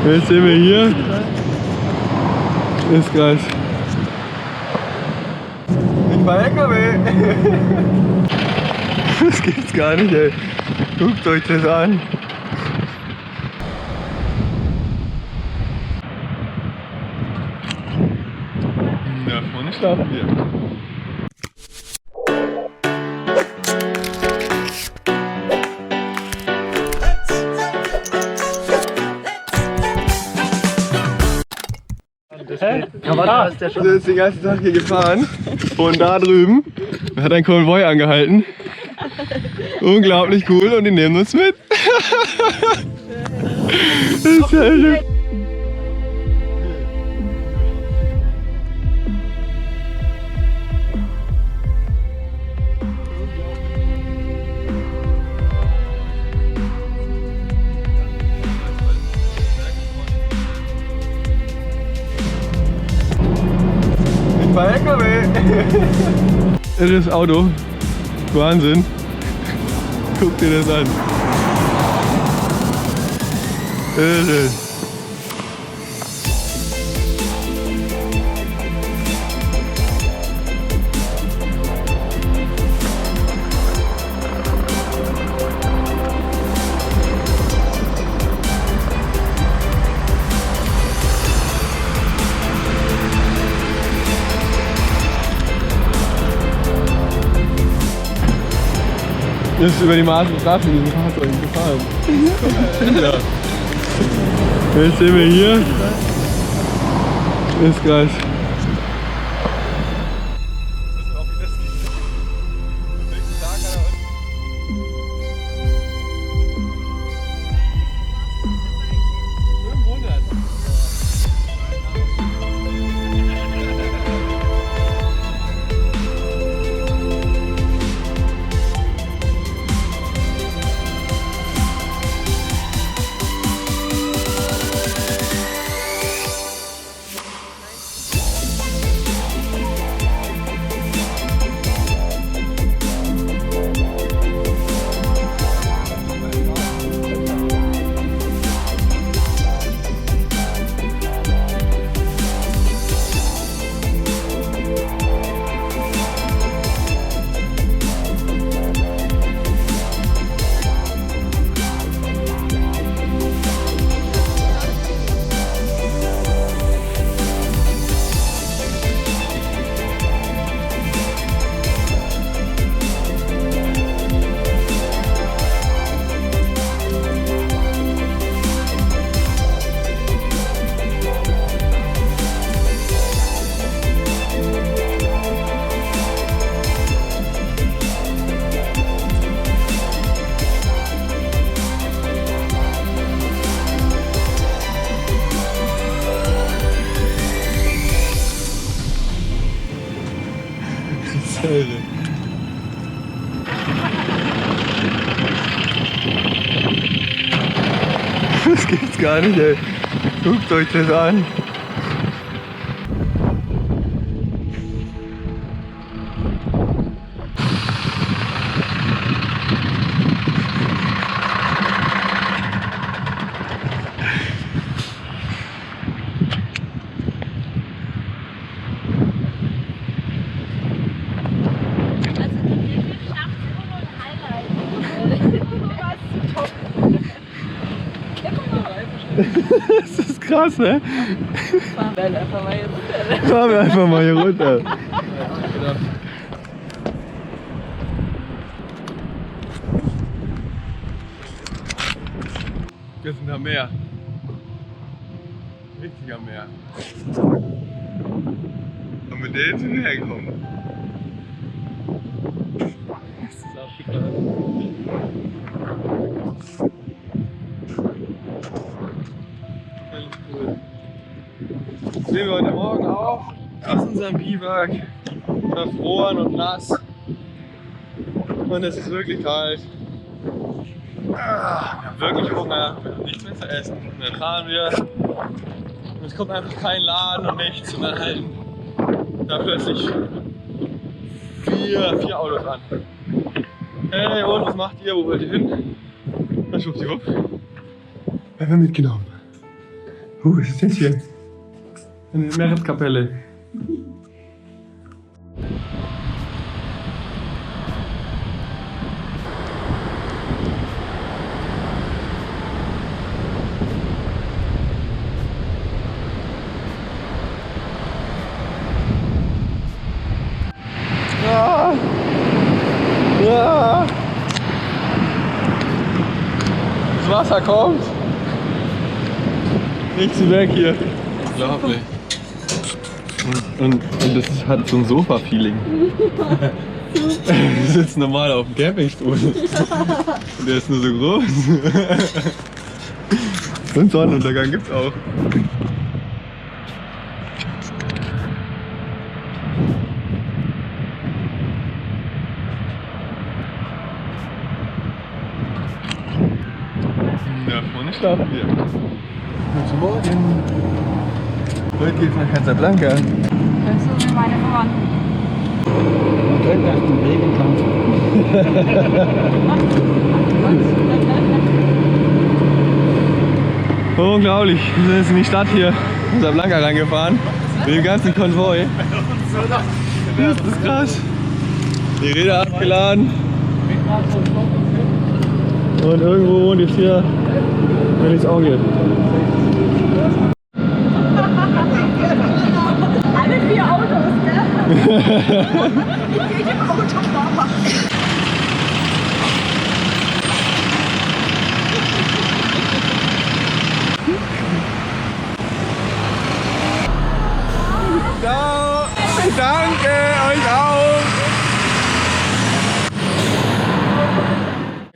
Jetzt sind wir hier. Ist krass. Ich fahr LKW. Das gibt's gar nicht, ey. Guckt euch das an. Da vorne schlafen wir. Der ist den ganzen Tag hier gefahren und da drüben hat ein Konvoi angehalten. Unglaublich cool und die nehmen uns mit. Das ist ja schön. Ich fahr LKW. Irres Auto. Wahnsinn. Guck dir das an. Irre. Ist über die Straße mit diesem Fahrzeug gefahren. Ja. Jetzt sind wir hier. Ist krass. Das gibt's gar nicht, ey. Guckt euch das an. Das ist krass, ne? Fahren wir einfach mal hier runter. Fahren wir einfach mal hier runter. Wir sind am Meer. Richtig am Meer. Und mit denen sind wir hergekommen. Das ist auch schick, oder? Cool. Jetzt stehen wir heute Morgen auf aus unserem Biwak, verfroren und nass. Und es ist wirklich kalt. Wir haben wirklich Hunger, wir haben nichts mehr zu essen. Und dann fahren wir und es kommt einfach kein Laden und nichts. Und dann halten da plötzlich vier Autos an. Hey, und was macht ihr? Wo wollt ihr hin? Dann schwuppdiwupp. Werden wir mitgenommen. Was ist das hier? Eine Meereskapelle. Ja. Ja. Das Wasser kommt. Nichts weg hier. Unglaublich. Und das hat so ein Sofa-Feeling. Wir sitzen normal auf dem Campingstuhl. Und der ist nur so groß. Und Sonnenuntergang gibt's auch. Ja, vorne schlafen wir. Guten Morgen. Heute geht's nach Casablanca. Das ist so wie meine Verwandten. Direkt nach dem Regenkampf. Unglaublich, wir sind jetzt in die Stadt hier, Casablanca reingefahren, mit dem ganzen Konvoi. Das ist krass. Die Räder abgeladen. Und irgendwo wohnt jetzt hier Mellies Onkel. Alle 4 Autos, gell? Ich gehe im Auto, Mama. Ciao! Danke euch auch!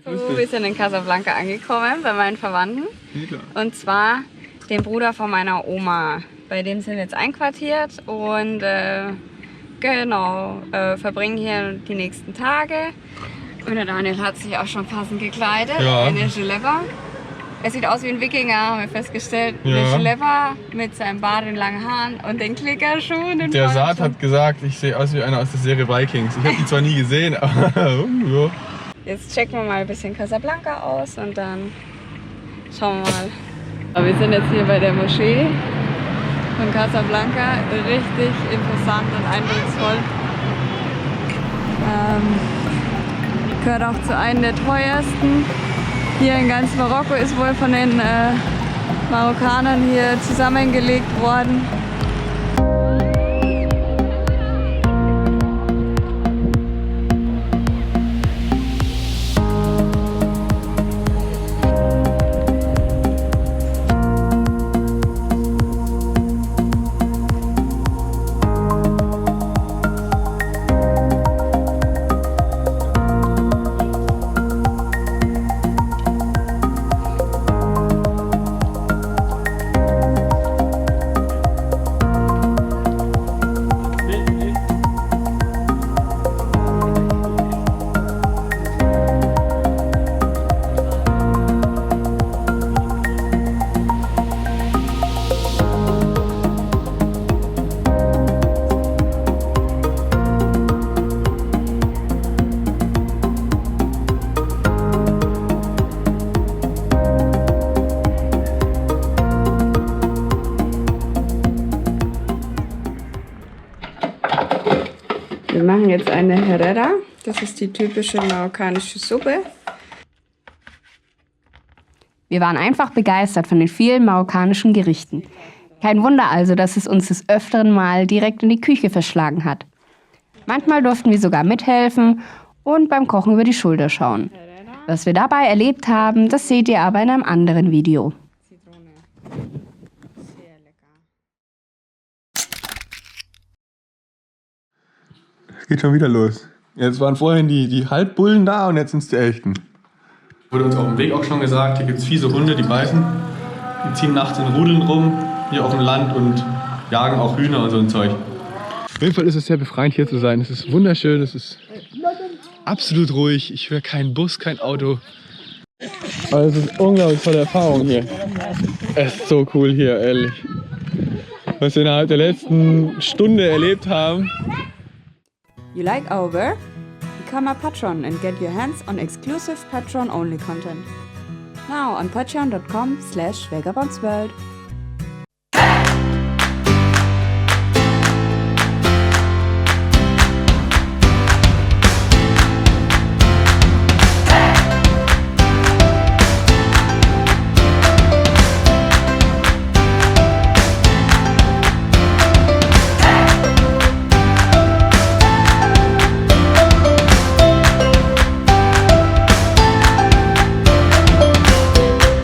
So, wir sind in Casablanca angekommen bei meinen Verwandten. Und zwar den Bruder von meiner Oma. Bei dem sind wir jetzt einquartiert und genau, verbringen hier die nächsten Tage. Und der Daniel hat sich auch schon passend gekleidet. Ja. In den Jalebba. Er sieht aus wie ein Wikinger, haben wir festgestellt. Ja. Der Jalebba mit seinem Bart und langen Haaren und den Klickerschuhen. Den Der Saad Vollschuhen. hat gesagt, ich sehe aus wie einer aus der Serie Vikings. Ich habe die zwar nie gesehen, aber ja. Jetzt checken wir mal ein bisschen Casablanca aus und dann schauen wir mal. Aber wir sind jetzt hier bei der Moschee von Casablanca. Richtig interessant und eindrucksvoll. Gehört auch zu einem der teuersten. Hier in ganz Marokko ist wohl von den Marokkanern hier zusammengelegt worden. Wir machen jetzt eine Herrera. Das ist die typische marokkanische Suppe. Wir waren einfach begeistert von den vielen marokkanischen Gerichten. Kein Wunder also, dass es uns des Öfteren mal direkt in die Küche verschlagen hat. Manchmal durften wir sogar mithelfen und beim Kochen über die Schulter schauen. Was wir dabei erlebt haben, das seht ihr aber in einem anderen Video. Geht schon wieder los. Jetzt waren vorhin die Halbbullen da und jetzt sind es die echten. Wurde uns auf dem Weg auch schon gesagt, hier gibt es fiese Hunde, die beißen. Die ziehen nachts in Rudeln rum, hier auf dem Land und jagen auch Hühner und so ein Zeug. Auf jeden Fall ist es sehr befreiend hier zu sein. Es ist wunderschön, es ist absolut ruhig. Ich höre keinen Bus, kein Auto. Aber es ist unglaublich tolle Erfahrung hier. Es ist so cool hier, ehrlich. Was wir innerhalb der letzten Stunde erlebt haben. You like our work? Become a patron and get your hands on exclusive Patron-only content. Now on patreon.com/vagabondsworld.